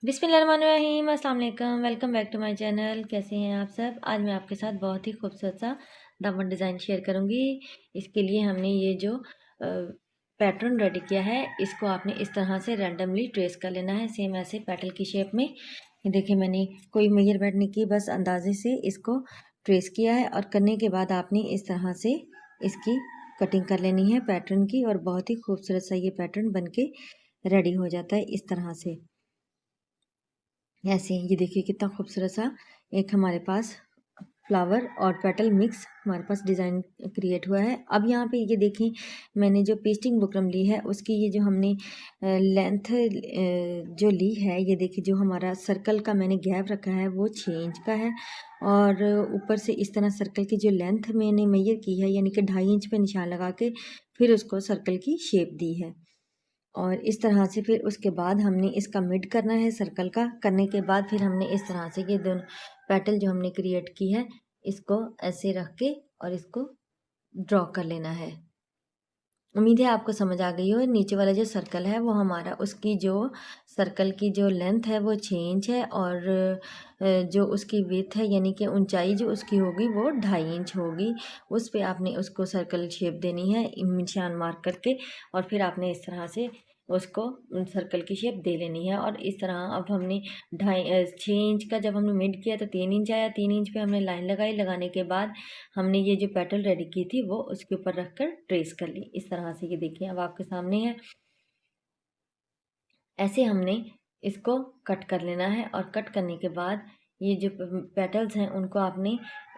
बिस्मिल्लाहिर्रहमानिर्रहीम, अस्सलाम वालेकुम। Welcome back to my channel. कैसे हैं आप सब? आज मैं आपके साथ बहुत ही खूबसूरत सा दामन डिज़ाइन शेयर करूंगी। इसके लिए हमने ये जो पैटर्न रेडी किया है, इसको आपने इस तरह से रैंडमली ट्रेस कर लेना है, सेम ऐसे पेटल की शेप में। ये देखिए, मैंने कोई मेजरमेंट नहीं की, बस अंदाजे से इसको ट्रेस किया है। और करने के बाद आपने इस तरह से इसकी कटिंग कर लेनी है पैटर्न की, और बहुत ही खूबसूरत सा ये पैटर्न बन के रेडी हो जाता है इस तरह से। ऐसे ये देखिए कितना खूबसूरत सा एक हमारे पास फ्लावर और पेटल मिक्स हमारे पास डिज़ाइन क्रिएट हुआ है। अब यहाँ पे ये देखें, मैंने जो पेस्टिंग बुकरम ली है उसकी ये जो हमने लेंथ जो ली है, ये देखिए जो हमारा सर्कल का मैंने गैप रखा है वो 6 इंच का है। और ऊपर से इस तरह सर्कल की जो लेंथ मैंने मेजर की है, यानी कि 2.5 इंच पे निशान लगा के फिर उसको सर्कल की शेप दी है। और इस तरह से फिर उसके बाद हमने इसका मिड करना है सर्कल का। करने के बाद फिर हमने इस तरह से ये दोनों पेटल जो हमने क्रिएट की है, इसको ऐसे रख के और इसको ड्रॉ कर लेना है। उम्मीद है आपको समझ आ गई हो। नीचे वाला जो सर्कल है वो हमारा, उसकी जो सर्कल की जो लेंथ है वो 6 इंच है, और जो उसकी विड्थ है यानी कि ऊंचाई जो उसकी होगी वो 2.5 इंच होगी। उस पे आपने उसको सर्कल शेप देनी है निशान मार्क करके, और फिर आपने इस तरह से उसको सर्कल की शेप दे लेनी है। और इस तरह अब हमने 6 इंच का जब हमने मिड किया तो 3 इंच आया। 3 इंच पे हमने लाइन लगाई। लगाने के बाद हमने ये जो पेटल रेडी की थी वो उसके ऊपर रखकर ट्रेस कर ली इस तरह से। ये देखिए अब आपके सामने है। ऐसे हमने इसको कट कर लेना है, और कट करने के बाद ये जो पेटल्स हैं उनको आपने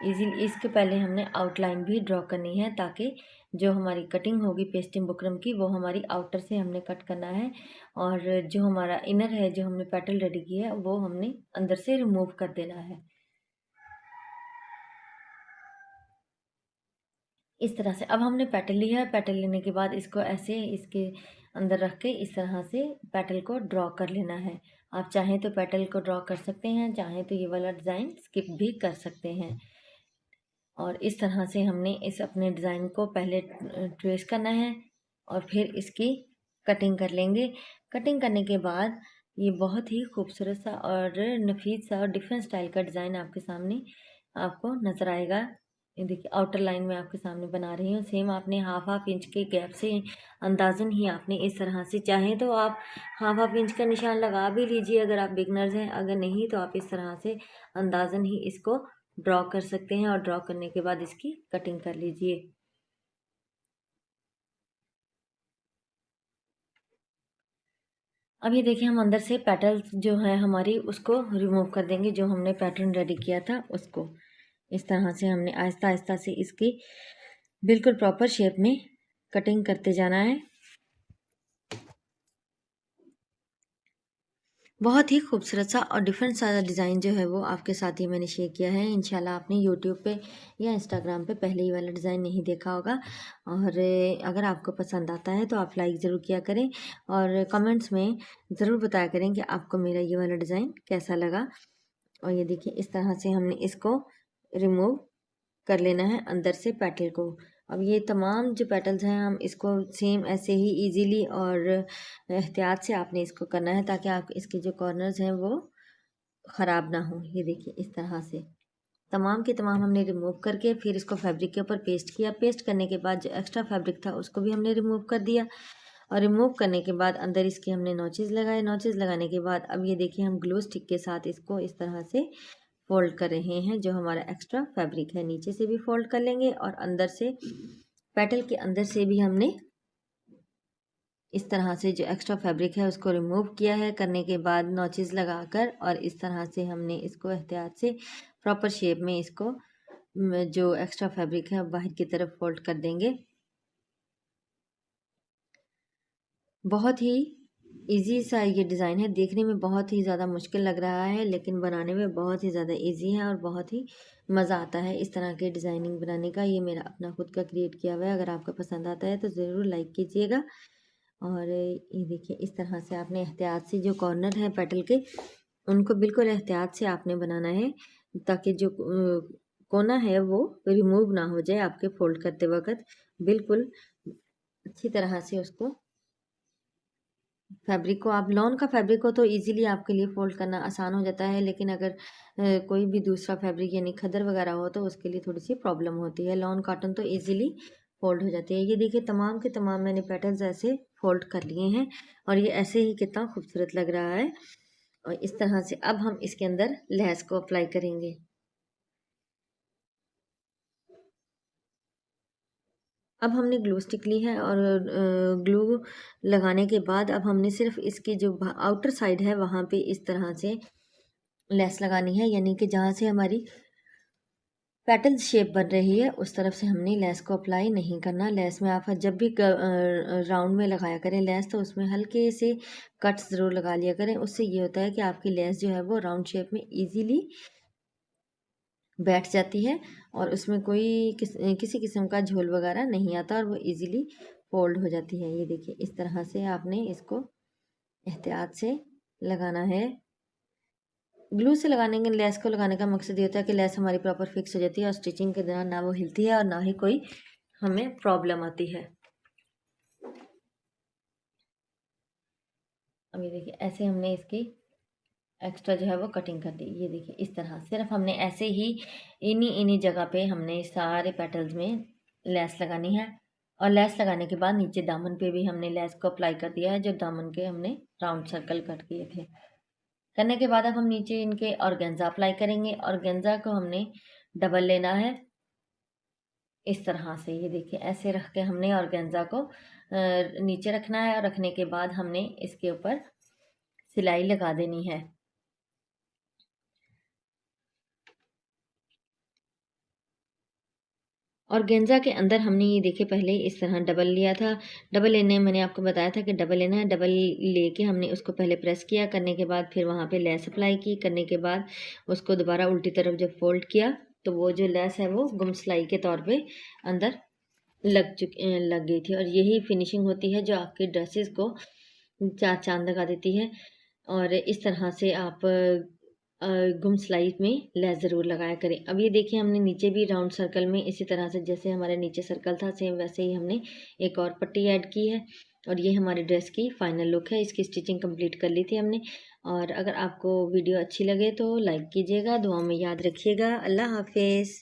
इजीली, इसके पहले हमने आउटलाइन भी ड्रॉ करनी है, ताकि जो हमारी कटिंग होगी पेस्टिंग बुकरम की वो हमारी आउटर से हमने कट करना है। और जो हमारा इनर है, जो हमने पेटल रेडी किया है, वो हमने अंदर से रिमूव कर देना है इस तरह से। अब हमने पेटल लिया है। पेटल लेने के बाद इसको ऐसे इसके अंदर रख के इस तरह से पेटल को ड्रॉ कर लेना है। आप चाहें तो पेटल को ड्रॉ कर सकते हैं, चाहें तो ये वाला डिज़ाइन स्किप भी कर सकते हैं। और इस तरह से हमने इस अपने डिज़ाइन को पहले ट्रेस करना है, और फिर इसकी कटिंग कर लेंगे। कटिंग करने के बाद ये बहुत ही खूबसूरत सा और नफीस सा और डिफरेंट स्टाइल का डिज़ाइन आपके सामने आपको नज़र आएगा। ये देखिए आउटर लाइन में आपके सामने बना रही हूँ। सेम आपने हाफ इंच के गैप से अंदाजन ही आपने इस तरह से, चाहें तो आप हाफ इंच का निशान लगा भी लीजिए अगर आप बिगनर्स हैं। अगर नहीं तो आप इस तरह से अंदाजन ही इसको ड्रॉ कर सकते हैं, और ड्रॉ करने के बाद इसकी कटिंग कर लीजिए। अब ये देखिए, हम अंदर से पेटल्स जो है हमारी उसको रिमूव कर देंगे, जो हमने पैटर्न रेडी किया था उसको। इस तरह से हमने आहिस्ता आहिस्ता से इसकी बिल्कुल प्रॉपर शेप में कटिंग करते जाना है। बहुत ही खूबसूरत सा और डिफरेंट सा डिज़ाइन जो है वो आपके साथ ही मैंने शेयर किया है। इंशाल्लाह आपने यूट्यूब पे या इंस्टाग्राम पे पहले ही वाला डिज़ाइन नहीं देखा होगा। और अगर आपको पसंद आता है तो आप लाइक ज़रूर किया करें, और कमेंट्स में ज़रूर बताया करें कि आपको मेरा ये वाला डिज़ाइन कैसा लगा। और ये देखिए इस तरह से हमने इसको रिमूव कर लेना है अंदर से पेटल को। अब ये तमाम जो पेटल्स हैं हम इसको सेम ऐसे ही इजीली और एहतियात से आपने इसको करना है, ताकि आप इसके जो कॉर्नर्स हैं वो ख़राब ना हो। ये देखिए इस तरह से तमाम के तमाम हमने रिमूव करके फिर इसको फैब्रिक के ऊपर पेस्ट किया। पेस्ट करने के बाद जो एक्स्ट्रा फैब्रिक था उसको भी हमने रिमूव कर दिया, और रिमूव करने के बाद अंदर इसके हमने नॉचेस लगाए। नॉचेस लगाने के बाद अब ये देखिए हम ग्लू स्टिक के साथ इसको इस तरह से फोल्ड कर रहे हैं। जो हमारा एक्स्ट्रा फैब्रिक है नीचे से भी फोल्ड कर लेंगे, और अंदर से पेटल के अंदर से भी हमने इस तरह से जो एक्स्ट्रा फैब्रिक है उसको रिमूव किया है। करने के बाद नॉचेस लगाकर और इस तरह से हमने इसको एहतियात से प्रॉपर शेप में इसको जो एक्स्ट्रा फैब्रिक है बाहर की तरफ फोल्ड कर देंगे। बहुत ही इजी सा ये डिज़ाइन है, देखने में बहुत ही ज़्यादा मुश्किल लग रहा है लेकिन बनाने में बहुत ही ज़्यादा इजी है, और बहुत ही मज़ा आता है इस तरह के डिज़ाइनिंग बनाने का। ये मेरा अपना खुद का क्रिएट किया हुआ है। अगर आपको पसंद आता है तो ज़रूर लाइक कीजिएगा। और ये देखिए इस तरह से आपने एहतियात से जो कॉर्नर है पेटल के, उनको बिल्कुल एहतियात से आपने बनाना है, ताकि जो कोना है वो रिमूव ना हो जाए आपके फोल्ड करते वक्त। बिल्कुल अच्छी तरह से उसको फैब्रिक को आप लॉन का फैब्रिक हो तो इजीली आपके लिए फोल्ड करना आसान हो जाता है, लेकिन अगर कोई भी दूसरा फैब्रिक यानी खद्दर वगैरह हो तो उसके लिए थोड़ी सी प्रॉब्लम होती है। लॉन कॉटन तो इजीली फोल्ड हो जाती है। ये देखिए तमाम के तमाम मैंने पैटर्न्स ऐसे फोल्ड कर लिए हैं और ये ऐसे ही कितना खूबसूरत लग रहा है। और इस तरह से अब हम इसके अंदर लैस को अप्लाई करेंगे। अब हमने ग्लू स्टिक ली है और ग्लू लगाने के बाद अब हमने सिर्फ इसकी जो आउटर साइड है वहाँ पे इस तरह से लेस लगानी है, यानी कि जहाँ से हमारी पेटल शेप बन रही है उस तरफ से हमने लेस को अप्लाई नहीं करना। लेस में आप जब भी राउंड में लगाया करें लेस तो उसमें हल्के से कट्स ज़रूर लगा लिया करें। उससे ये होता है कि आपकी लेस जो है वो राउंड शेप में इजीली बैठ जाती है और उसमें कोई किसी किस्म का झोल वगैरह नहीं आता और वो इजीली फोल्ड हो जाती है। ये देखिए इस तरह से आपने इसको एहतियात से लगाना है। ग्लू से लगाने के लेस को लगाने का मकसद ये होता है कि लेस हमारी प्रॉपर फिक्स हो जाती है और स्टिचिंग के दौरान ना वो हिलती है और ना ही कोई हमें प्रॉब्लम आती है। अब ये देखिए ऐसे हमने इसकी एक्स्ट्रा जो है वो कटिंग कर दी। ये देखिए इस तरह सिर्फ हमने ऐसे ही इन्हीं जगह पे हमने सारे पेटल्स में लेस लगानी है और लेस लगाने के बाद नीचे दामन पे भी हमने लेस को अप्लाई कर दिया है, जो दामन के हमने राउंड सर्कल कट किए थे। करने के बाद अब हम नीचे इनके ऑर्गेन्जा अप्लाई करेंगे। ऑर्गेन्जा को हमने डबल लेना है इस तरह से। ये देखिए ऐसे रख के हमने ऑर्गेन्जा को नीचे रखना है और रखने के बाद हमने इसके ऊपर सिलाई लगा देनी है। और गेंजा के अंदर हमने ये देखे पहले इस तरह डबल लिया था। डबल लेने मैंने आपको बताया था कि डबल लेना है। डबल लेके हमने उसको पहले प्रेस किया, करने के बाद फिर वहाँ पे लेस अप्लाई की, करने के बाद उसको दोबारा उल्टी तरफ जब फोल्ड किया तो वो जो लेस है वो गुम सिलाई के तौर पे अंदर लग गई थी। और यही फिनिशिंग होती है जो आपकी ड्रेसेस को चार चांद लगा देती है। और इस तरह से आप गुम सिलाई में लेस ज़रूर लगाया करें। अब ये देखिए हमने नीचे भी राउंड सर्कल में इसी तरह से जैसे हमारे नीचे सर्कल था सेम वैसे ही हमने एक और पट्टी ऐड की है और ये हमारी ड्रेस की फाइनल लुक है। इसकी स्टिचिंग कंप्लीट कर ली थी हमने। और अगर आपको वीडियो अच्छी लगे तो लाइक कीजिएगा, दुआ में याद रखिएगा। अल्लाह हाफिज़।